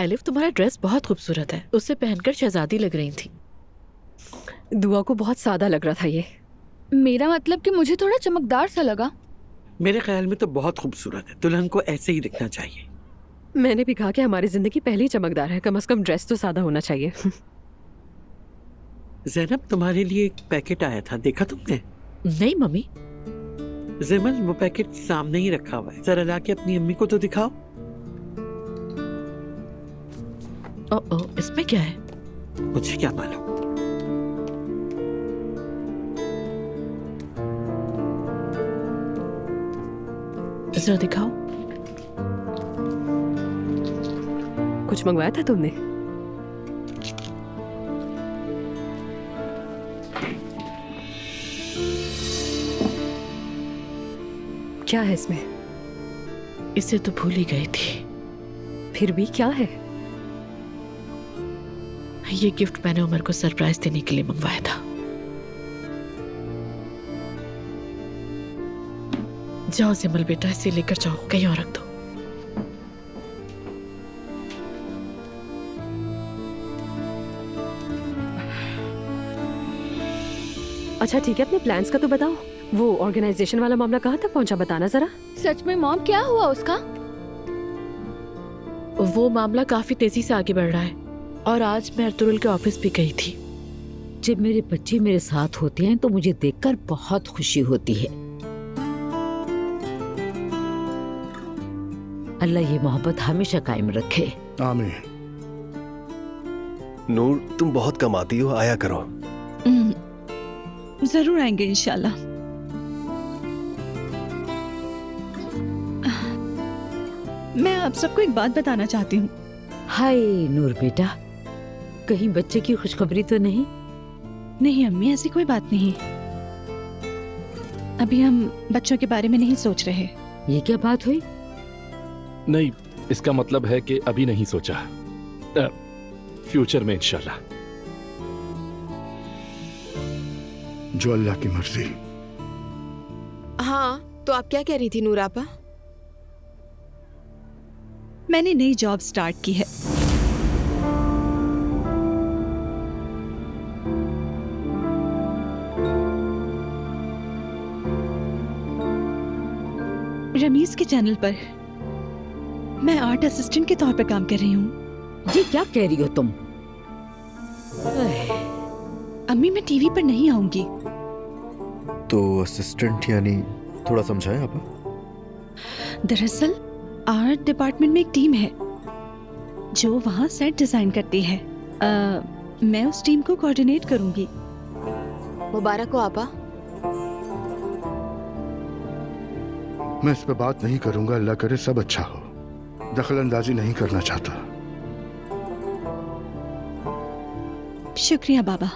Elif, तुम्हारा dress बहुत खूबसूरत है। उसे पहनकर शहजादी लग रही थी। दुआ को बहुत सादा लग रहा था ये। मेरा मतलब कि मुझे थोड़ा चमकदार सा लगा। मेरे ख्याल में तो बहुत खूबसूरत है। दुल्हन को ऐसे ही दिखना चाहिए। मैंने भी कहा कि हमारी जिंदगी पहले ही चमकदार है, कम से कम ड्रेस तो सादा होना चाहिए। ज़ैनब, तुम्हारे लिए एक पैकेट आया था, देखा तुमने? नहीं मम्मी। ज़ैमल, वो पैकेट सामने ही रखा हुआ है, जरा लाके अपनी अम्मी को तो दिखाओ। ओह, इसमें क्या है? मुझे क्या मालूम। जरा दिखाओ। कुछ मंगवाया था तुमने? क्या है इसमें? इसे तो भूल ही गई थी। फिर भी क्या है? ये गिफ्ट मैंने उमर को सरप्राइज देने के लिए मंगवाया था। जाओ ज़ैमल बेटा, इसे लेकर जाओ, कहीं और रख दो। अच्छा ठीक है, अपने प्लान्स का तो बताओ। वो ऑर्गेनाइजेशन वाला मामला कहाँ तक पहुँचा, बताना जरा। सच में मॉम, क्या हुआ उसका? वो मामला काफी तेजी से आगे बढ़ रहा है और आज मैं अर्तुरुल के ऑफिस भी गई थी। जब मेरे बच्चे मेरे साथ होते हैं तो मुझे देखकर बहुत खुशी होती है। अल्लाह ये मोहब्बत हमेशा कायम रखे। आमीन। नूर, तुम बहुत कमाती हो, आया करो। जरूर आएंगे इंशाल्लाह। मैं आप सबको एक बात बताना चाहती हूँ। हाय नूर बेटा, कहीं बच्चे की खुशखबरी तो नहीं? नहीं अम्मी, ऐसी कोई बात नहीं। अभी हम बच्चों के बारे में नहीं सोच रहे। ये क्या बात हुई? नहीं, इसका मतलब है कि अभी नहीं सोचा, फ्यूचर में इंशाल्लाह। जो अल्लाह की मर्जी। हाँ, तो आप क्या कह रही थी नूर आपा? मैंने नई जॉब स्टार्ट की है। रमीज के चैनल पर मैं आर्ट असिस्टेंट के तौर पर काम कर रही हूँ। ये क्या कह रही हो तुम? अम्मी, मैं टीवी पर नहीं आऊंगी। तो असिस्टेंट यानी, थोड़ा समझाएं आप। दरअसल आर्ट डिपार्टमेंट में एक टीम है जो वहाँ सेट डिजाइन करती है। मैं उस टीम को कोऑर्डिनेट करूंगी। मुबारक हो आपा। मैं इस पे बात नहीं करूंगा, अल्लाह करे सब अच्छा हो। दखल अंदाजी नहीं करना चाहता। शुक्रिया बाबा।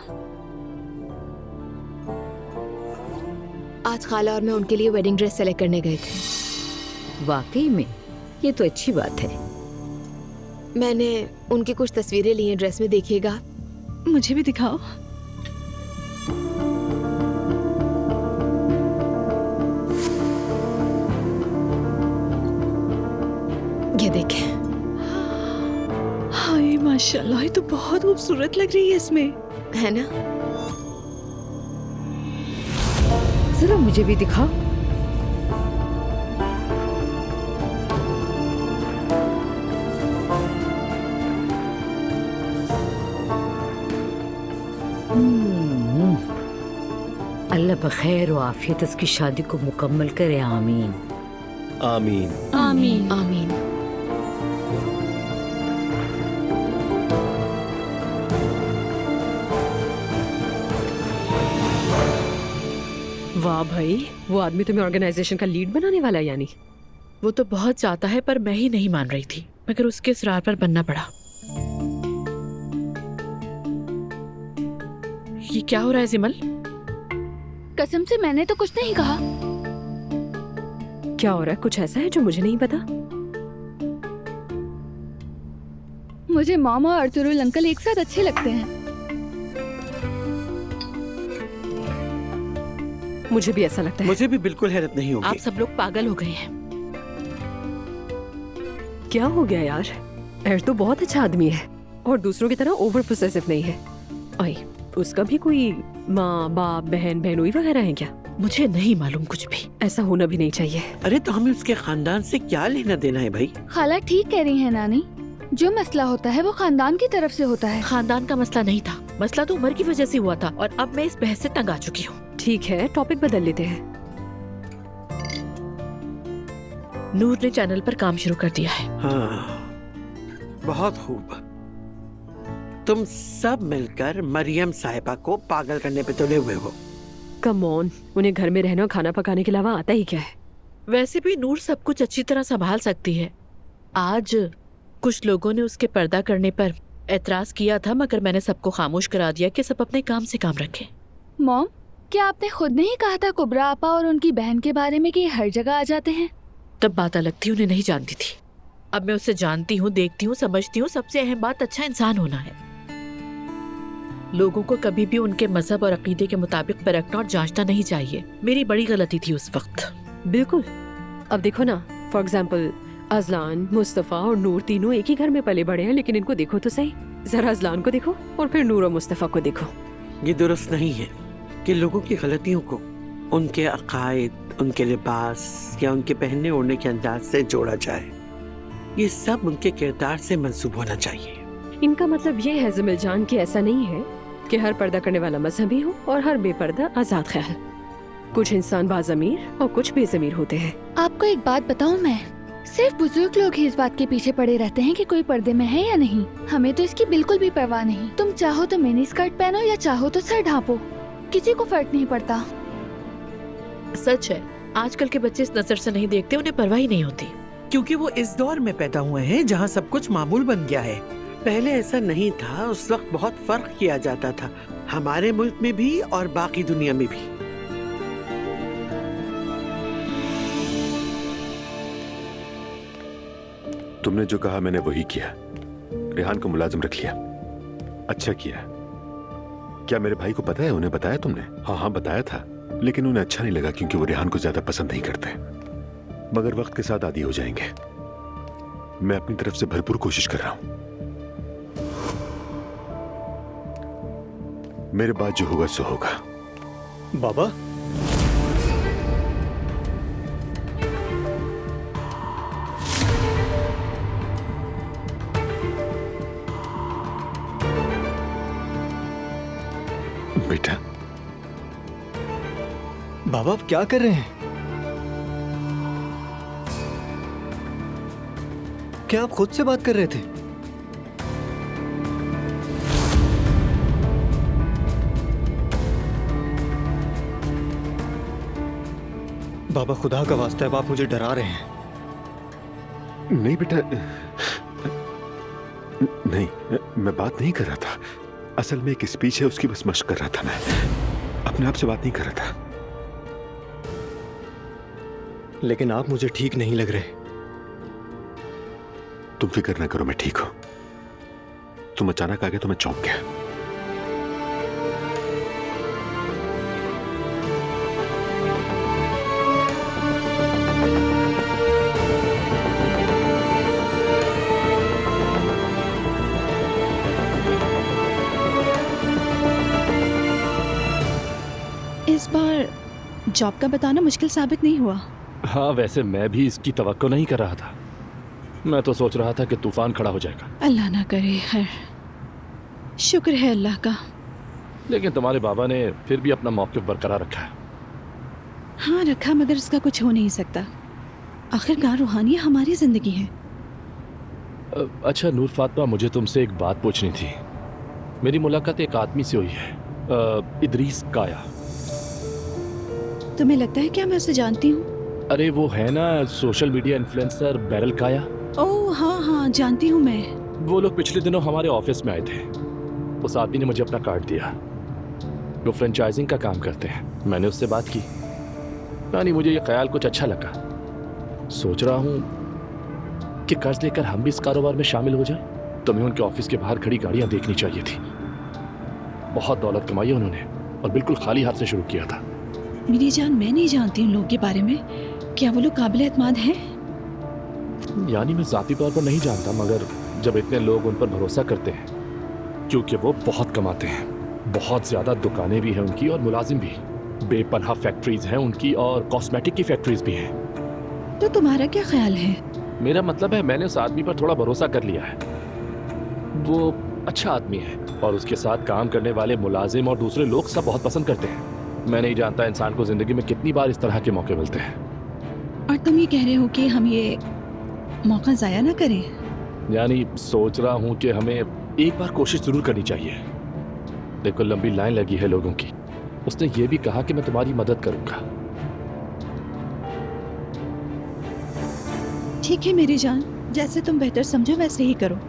आज खाला और मैं उनके लिए वेडिंग ड्रेस सेलेक्ट करने गए थे। वाकई में ये तो अच्छी बात है। मैंने उनकी कुछ तस्वीरें ली हैं ड्रेस में, देखिएगा। मुझे भी दिखाओ। ये देखें। हाय माशाल्लाह, ये तो बहुत खूबसूरत लग रही है इसमें, है ना? जरा मुझे भी दिखाओ। अल्लाह बखैर और आफियत इसकी शादी को मुकम्मल करे। आमीन आमीन आमीन आमीन। वाह भाई, वो आदमी तुम्हें ऑर्गेनाइजेशन का लीड बनाने वाला है यानी। वो तो बहुत चाहता है पर मैं ही नहीं मान रही थी, मगर उसके इसरार पर बनना पड़ा। ये क्या हो रहा है ज़ैमल? कसम से मैंने तो कुछ नहीं कहा। क्या हो रहा है? कुछ ऐसा है जो मुझे नहीं पता? मुझे मॉम और अर्तुरुल अंकल एक साथ अच्छे लगते हैं। मुझे भी ऐसा लगता है। मुझे भी बिल्कुल हैरत नहीं होगी। आप सब लोग पागल हो गए हैं। क्या हो गया यार? एर तो बहुत अच्छा आदमी है और दूसरों की तरह ओवर पोसेसिव नहीं है। आई, उसका भी कोई माँ बाप बहन बहनोई वगैरह है क्या? मुझे नहीं मालूम कुछ भी। ऐसा होना भी नहीं चाहिए। अरे तो हमें उसके खानदान से क्या लेना देना है भाई? खाला ठीक कह रही है नानी, जो मसला होता है वो खानदान की तरफ से होता है। खानदान का मसला नहीं था, मसला तो उम्र की वजह से हुआ था और अब मैं इस बहस से तंग आ चुकी हूँ। ठीक है, टॉपिक बदल लेते हैं। नूर ने चैनल पर काम शुरू कर दिया है। हाँ, बहुत खूब। तुम सब मिलकर मरियम साहिबा को पागल करने पे तुले हुए हो। कम ऑन, उन्हें घर में रहना और खाना पकाने के अलावा आता ही क्या है? वैसे भी नूर सब कुछ अच्छी तरह संभाल सकती है। आज कुछ लोगों ने उसके पर्दा करने पर एतराज किया था, मगर मैंने सबको खामोश करा दिया कि सब अपने काम से काम रखें। मॉम, क्या आपने खुद नहीं कहा था कुबरा आपा और उनकी बहन के बारे में कि ये हर जगह आ जाते हैं? तब बात अलग थी, उन्हें नहीं जानती थी। अब मैं उसे जानती हूँ, देखती हूँ, समझती हूँ। सबसे अहम बात अच्छा इंसान होना है। लोगों को कभी भी उनके मजहब और अकीदे के मुताबिक परखना और जांचना नहीं चाहिए। मेरी बड़ी गलती थी उस वक्त। बिल्कुल। अब देखो ना, फॉर एग्जाम्पल अजलान, मुस्तफ़ा और नूर तीनों एक ही घर में पले बड़े हैं, लेकिन इनको देखो तो सही। जरा अजलान को देखो और फिर नूर और मुस्तफ़ा को देखो। ये दुरुस्त नहीं है कि लोगों की गलतियों को उनके अकायद, उनके लिबास या उनके पहनने ओढ़ने के अंदाज से जोड़ा जाए। ये सब उनके किरदार से मंसूब होना चाहिए। इनका मतलब ये है ज़मील जान कि ऐसा नहीं है कि हर पर्दा करने वाला मजहबी हो और हर बेपर्दा आजाद ख्याल। कुछ इंसान बाज़मीर और कुछ बेज़मीर होते हैं। आपको एक बात बताऊं, मैं सिर्फ बुजुर्ग लोग ही इस बात के पीछे पड़े रहते हैं कि कोई पर्दे में है या नहीं। हमें तो इसकी बिल्कुल भी परवाह नहीं। तुम चाहो तो मिनी स्कर्ट पहनो या चाहो तो सर ढांपो, किसी को फर्क नहीं पड़ता। सच है, आजकल के बच्चे इस नजर से नहीं देखते, उन्हें परवाह ही नहीं होती। क्योंकि वो इस दौर में पैदा हुए हैं जहाँ सब कुछ मामूल बन गया है। पहले ऐसा नहीं था, उस वक्त बहुत फर्क किया जाता था, हमारे मुल्क में भी और बाकी दुनिया में भी। तुमने जो कहा मैंने वही किया। रेहान को मुलाजिम रख लिया। अच्छा किया। क्या मेरे भाई को पता है? उन्हें बताया तुमने? हाँ बताया था, लेकिन उन्हें अच्छा नहीं लगा क्योंकि वो रेहान को ज्यादा पसंद नहीं करते। मगर वक्त के साथ आदी हो जाएंगे। मैं अपनी तरफ से भरपूर कोशिश कर रहा हूं। मेरे बाद जो होगा सो होगा। बाबा, बेटा। बाबा आप क्या कर रहे हैं? क्या आप खुद से बात कर रहे थे? बाबा खुदा का वास्ता है, आप मुझे डरा रहे हैं। नहीं बेटा, नहीं, मैं बात नहीं कर रहा था। असल में एक स्पीच है, उसकी बस मश्क कर रहा था। मैं अपने आप से बात नहीं कर रहा था। लेकिन आप मुझे ठीक नहीं लग रहे। तुम फिक्र ना करो, मैं ठीक हूं। तुम अचानक आ गए तो मैं चौंक गया। इस बार जॉब का बताना मुश्किल साबित नहीं हुआ। हाँ, वैसे मैं भी इसकी तवक्को नहीं कर रहा था। मैं तो सोच रहा था कि तूफान खड़ा हो जाएगा। अल्लाह ना करे, खैर शुक्र है अल्लाह का। लेकिन तुम्हारे बाबा ने फिर भी अपना मौक़िफ़ बरकरार रखा है। हाँ रखा, मगर उसका कुछ हो नहीं सकता। आखिरकार रूहानियत हमारी जिंदगी है। अच्छा नूर फातिमा, मुझे तुमसे एक बात पूछनी थी। मेरी मुलाकात एक आदमी से हुई है, इदरीस काया। तुम्हें लगता है क्या मैं उसे जानती हूँ? अरे वो है ना सोशल मीडिया इन्फ्लुएंसर बैरल काया। ओह हाँ हाँ, जानती हूँ मैं। वो लोग पिछले दिनों हमारे ऑफिस में आए थे। उस आदमी ने मुझे अपना कार्ड दिया। वो फ्रेंचाइजिंग का काम करते हैं। मैंने उससे बात की, यानी मुझे ये ख्याल कुछ अच्छा लगा। सोच रहा हूँ कि कर्ज लेकर हम भी इस कारोबार में शामिल हो जाए। तुम्हें उनके ऑफिस के बाहर खड़ी गाड़ियाँ देखनी चाहिए थी। बहुत दौलत कमाई है उन्होंने और बिल्कुल खाली हाथ से शुरू किया था। मेरी जान, मैं नहीं जानती उन लोगों के बारे में। क्या वो लोग काबिल एतमाद हैं? यानी मैं जाती तौर पर नहीं जानता, मगर जब इतने लोग उन पर भरोसा करते हैं, क्योंकि वो बहुत कमाते हैं, बहुत ज्यादा दुकानें भी हैं उनकी और मुलाजिम भी, बेपनाह फैक्ट्रीज हैं उनकी और कॉस्मेटिक की फैक्ट्रीज भी हैं। तो तुम्हारा क्या ख्याल है? मेरा मतलब है मैंने उस आदमी पर थोड़ा भरोसा कर लिया है। वो अच्छा आदमी है और उसके साथ काम करने वाले मुलाजिम और दूसरे लोग सब बहुत पसंद करते हैं। मैं नहीं जानता इंसान को जिंदगी में कितनी बार इस तरह के मौके मिलते हैं। और तुम ये कह रहे हो कि हम ये मौका जाया ना करें? यानी सोच रहा हूँ कि हमें एक बार कोशिश जरूर करनी चाहिए। देखो लंबी लाइन लगी है लोगों की। उसने ये भी कहा कि मैं तुम्हारी मदद करूंगा। ठीक है मेरी जान, जैसे तुम बेहतर समझो वैसे ही करो।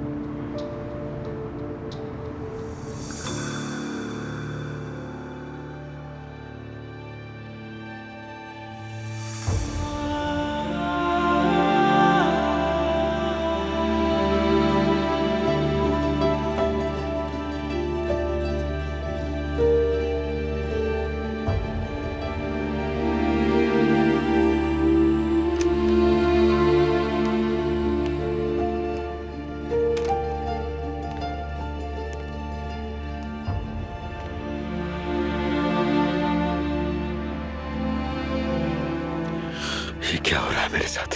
ये क्या हो रहा है मेरे साथ?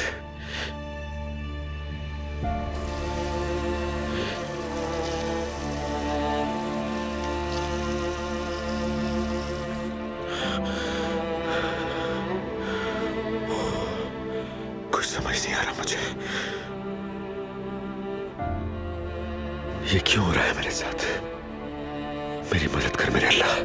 कुछ समझ नहीं आ रहा मुझे। ये क्यों हो रहा है मेरे साथ? मेरी मदद कर मेरे अल्लाह।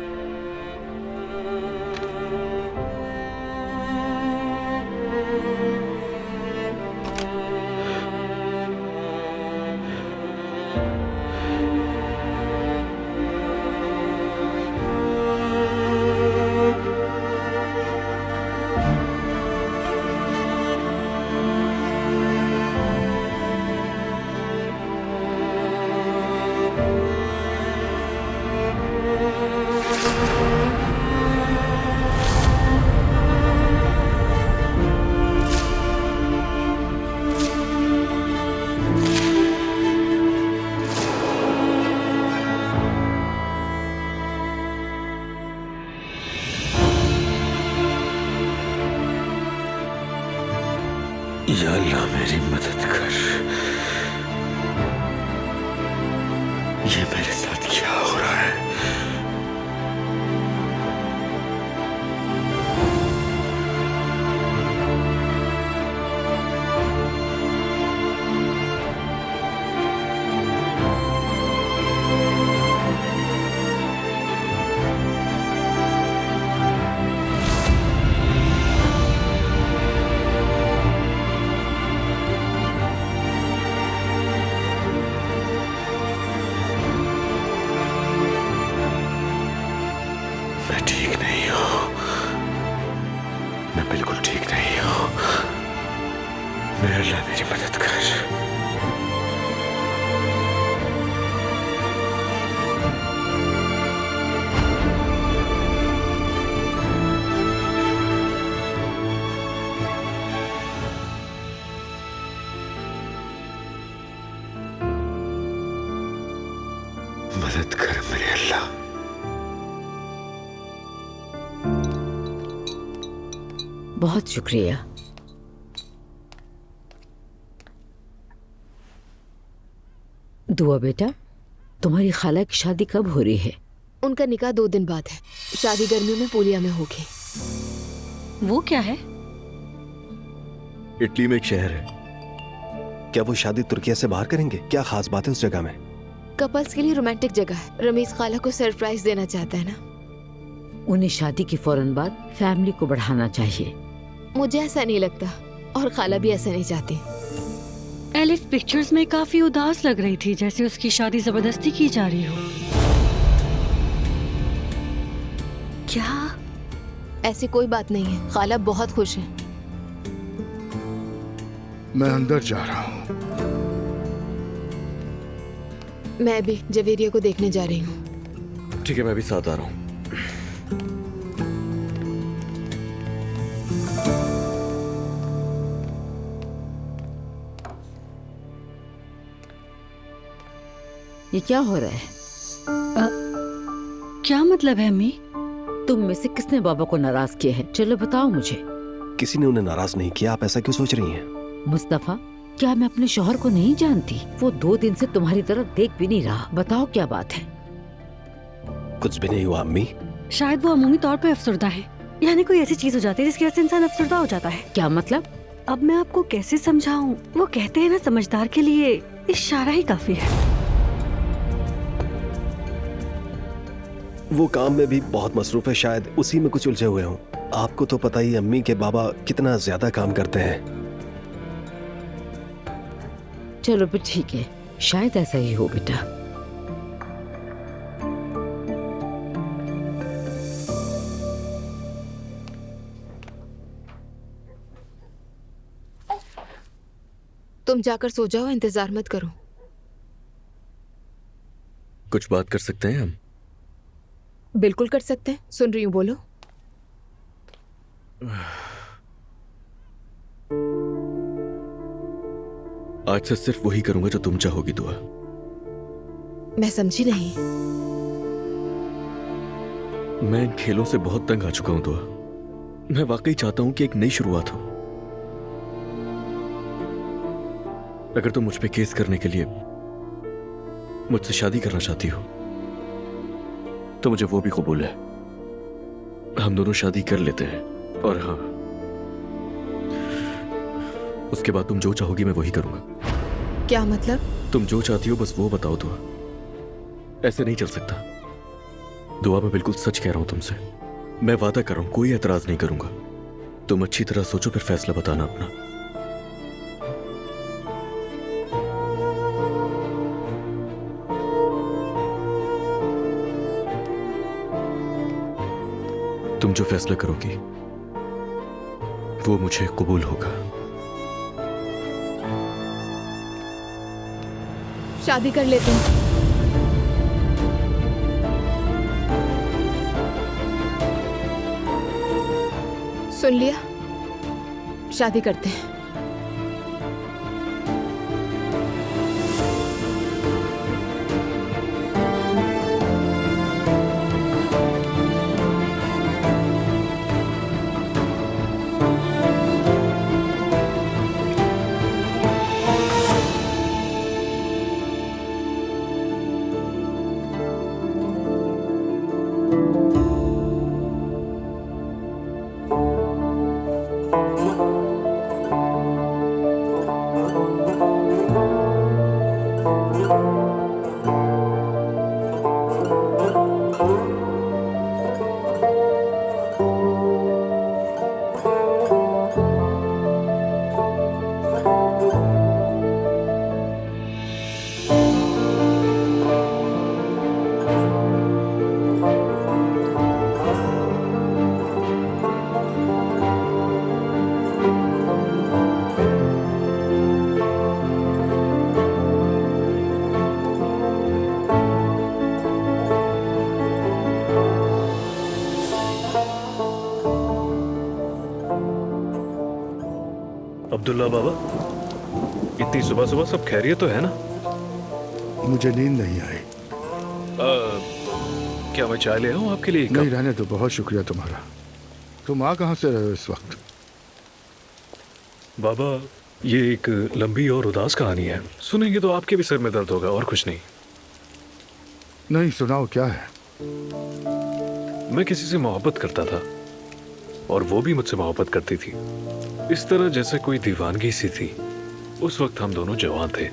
या अल्लाह मेरी मदद कर। ये मेरे साथ क्या हो रहा है? मैं ठीक नहीं हूं। मैं बिल्कुल ठीक नहीं हूं। मेरे अल्लाह मेरी मदद कर। मदद कर मेरे अल्लाह। बहुत शुक्रिया। दुआ बेटा, तुम्हारी खाला की शादी कब हो रही है? उनका निकाह 2 दिन बाद है। शादी गर्मियों में पूलिया में होगी। वो क्या है? इटली में एक शहर है। क्या वो शादी तुर्किया से बाहर करेंगे? क्या खास बात है उस जगह में? कपल्स के लिए रोमांटिक जगह है। रमीज खाला को सरप्राइज देना चाहता है ना। उन्हें शादी के फौरन बाद फैमिली को बढ़ाना चाहिए। मुझे ऐसा नहीं लगता और खाला भी ऐसा नहीं चाहती। एलिफ पिक्चर्स में काफी उदास लग रही थी, जैसे उसकी शादी जबरदस्ती की जा रही हो। क्या? ऐसी कोई बात नहीं है। खाला बहुत खुश है। मैं अंदर जा रहा हूँ। मैं भी जवेरिया को देखने जा रही हूँ। ठीक है, मैं भी साथ आ रहा हूँ। ये क्या हो रहा है? क्या मतलब है अम्मी? तुम में से किसने बाबा को नाराज किया है? चलो बताओ मुझे। किसी ने उन्हें नाराज नहीं किया, आप ऐसा क्यों सोच रही हैं? मुस्तफा, क्या मैं अपने शौहर को नहीं जानती? वो 2 दिन से तुम्हारी तरफ देख भी नहीं रहा। बताओ क्या बात है? कुछ भी नहीं हुआ अम्मी। शायद वो अमूमी तौर पे अफसरदा है, यानी कोई ऐसी चीज हो जाती है जिसकी वजह से इंसान अफसरदा हो जाता है। क्या मतलब? अब मैं आपको कैसे समझाऊं? वो कहते हैं ना, समझदार के लिए इशारा ही काफी है। वो काम में भी बहुत मसरूफ है, शायद उसी में कुछ उलझे हुए हों। आपको तो पता ही अम्मी के बाबा कितना ज्यादा काम करते हैं। चलो फिर ठीक है, शायद ऐसा ही हो बेटा। तुम जाकर सो जाओ, इंतजार मत करो। कुछ बात कर सकते हैं हम? बिल्कुल कर सकते हैं, सुन रही हूँ, बोलो। आज से सिर्फ वही करूंगा जो तुम चाहोगी दुआ। मैं समझी नहीं। मैं इन खेलों से बहुत तंग आ चुका हूं दुआ। मैं वाकई चाहता हूं कि एक नई शुरुआत हो। अगर तुम मुझ पे केस करने के लिए मुझसे शादी करना चाहती हो तो मुझे वो भी कबूल है। हम दोनों शादी कर लेते हैं, और हाँ, उसके बाद तुम जो चाहोगी मैं वही करूंगा। क्या मतलब? तुम जो चाहती हो बस वो बताओ दुआ। ऐसे नहीं चल सकता दुआ, मैं बिल्कुल सच कह रहा हूं तुमसे। मैं वादा कर रहा हूं, कोई एतराज नहीं करूंगा। तुम अच्छी तरह सोचो, फिर फैसला बताना अपना। तुम जो फैसला करोगी वो मुझे कबूल होगा। शादी कर लेते हैं। सुन लिया, शादी करते हैं। अब्दुल्ला बाबा, इतनी सुबह सुबह सब खैरियत तो है ना? मुझे नींद नहीं आई। क्या मैं चाय ले आऊं आपके लिए? नहीं, रहने दो, बहुत शुक्रिया तुम्हारा। तुम आ कहाँ से रहे हो इस वक्त? बाबा, ये एक लंबी और उदास कहानी है, सुनेंगे तो आपके भी सिर में दर्द होगा, और कुछ नहीं। नहीं, सुनाओ, क्या है? मैं किसी से मोहब्बत करता था और वो भी मुझसे मोहब्बत करती थी, इस तरह जैसे कोई दीवानगी सी थी। उस वक्त हम दोनों जवान थे,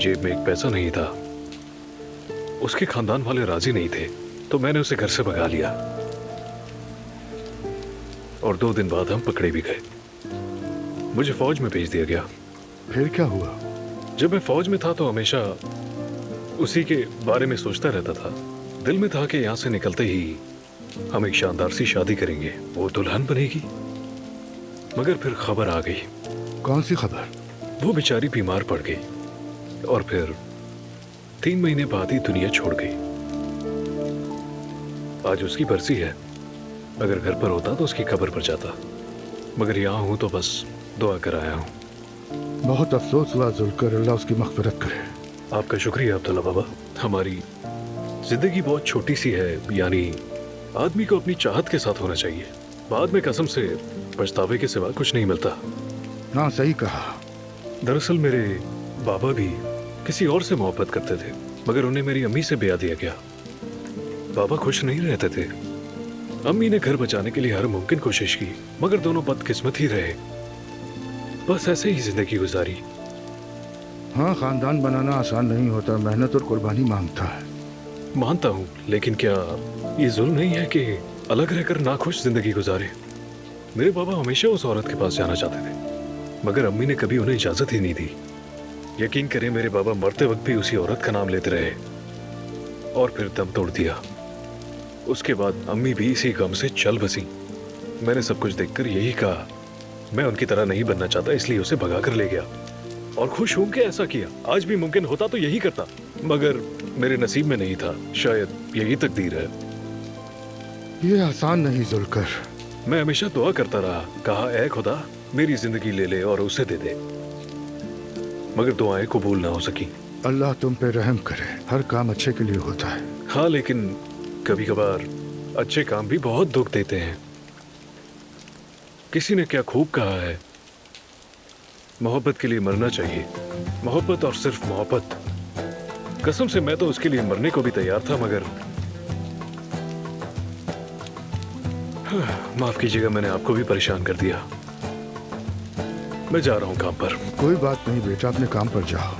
जेब में एक पैसा नहीं था, उसके खानदान वाले राजी नहीं थे, तो मैंने उसे घर से भगा लिया और 2 दिन बाद हम पकड़े भी गए। मुझे फौज में भेज दिया गया। फिर क्या हुआ? जब मैं फौज में था तो हमेशा उसी के बारे में सोचता रहता था। दिल में था कि यहाँ से निकलते ही हम एक शानदार सी शादी करेंगे, वो दुल्हन बनेगी। मगर फिर खबर आ गई। कौन सी खबर? वो बेचारी बीमार पड़ गई और फिर 3 महीने बाद ही दुनिया छोड़ गई। आज उसकी बरसी है, अगर घर पर होता तो उसकी कब्र पर जाता, मगर यहाँ हूं तो बस दुआ कर आया हूं। बहुत अफसोस हुआ जुल्कर, अल्लाह उसकी मग़फ़िरत करे। आपका शुक्रिया अब्दुल्ला बाबा। हमारी जिंदगी बहुत छोटी सी है, यानी आदमी को अपनी चाहत के साथ होना चाहिए। बाद में कसम से पछतावे के सिवा कुछ नहीं मिलता। हाँ सही कहा। दरअसल मेरे बाबा भी किसी और से मोहब्बत करते थे, मगर उन्हें मेरी अम्मी से ब्याह दिया गया। बाबा खुश नहीं रहते थे। अम्मी ने घर बचाने के लिए हर मुमकिन कोशिश की, मगर दोनों बदकिस्मत ही रहे। बस ऐसे ही जिंदगी गुजारी। हाँ, खानदान बनाना आसान नहीं होता, मेहनत और कुर्बानी मांगता है। मानता हूँ, लेकिन क्या ये जुल्म नहीं है कि अलग रहकर नाखुश जिंदगी गुजारे? मेरे बाबा हमेशा उस औरत के पास जाना चाहते थे, मगर अम्मी ने कभी उन्हें इजाजत ही नहीं दी। यकीन करें, मेरे बाबा मरते वक्त भी उसी औरत का नाम लेते रहे और फिर दम तोड़ दिया। उसके बाद अम्मी भी इसी गम से चल बसी। मैंने सब कुछ देखकर यही कहा, मैं उनकी तरह नहीं बनना चाहता, इसलिए उसे भगा कर ले गया और खुश होकर ऐसा किया। आज भी मुमकिन होता तो यही करता, मगर मेरे नसीब में नहीं था। शायद यही तकदीर है। ये आसान नहीं जुलकर। मैं हमेशा दुआ करता रहा, कहा ऐ खुदा मेरी जिंदगी ले ले और उसे दे दे, मगर दुआएं कबूल ना हो सकी। अल्लाह तुम पे रहम करे, हर काम अच्छे के लिए होता है। हाँ, लेकिन कभी कभार अच्छे काम भी बहुत दुख देते हैं। किसी ने क्या खूब कहा है, मोहब्बत के लिए मरना चाहिए। मोहब्बत और सिर्फ मोहब्बत। कसम से मैं तो उसके लिए मरने को भी तैयार था, मगर माफ कीजिएगा, मैंने आपको भी परेशान कर दिया। मैं जा रहा हूं काम पर। कोई बात नहीं बेटा, अपने काम पर जाओ।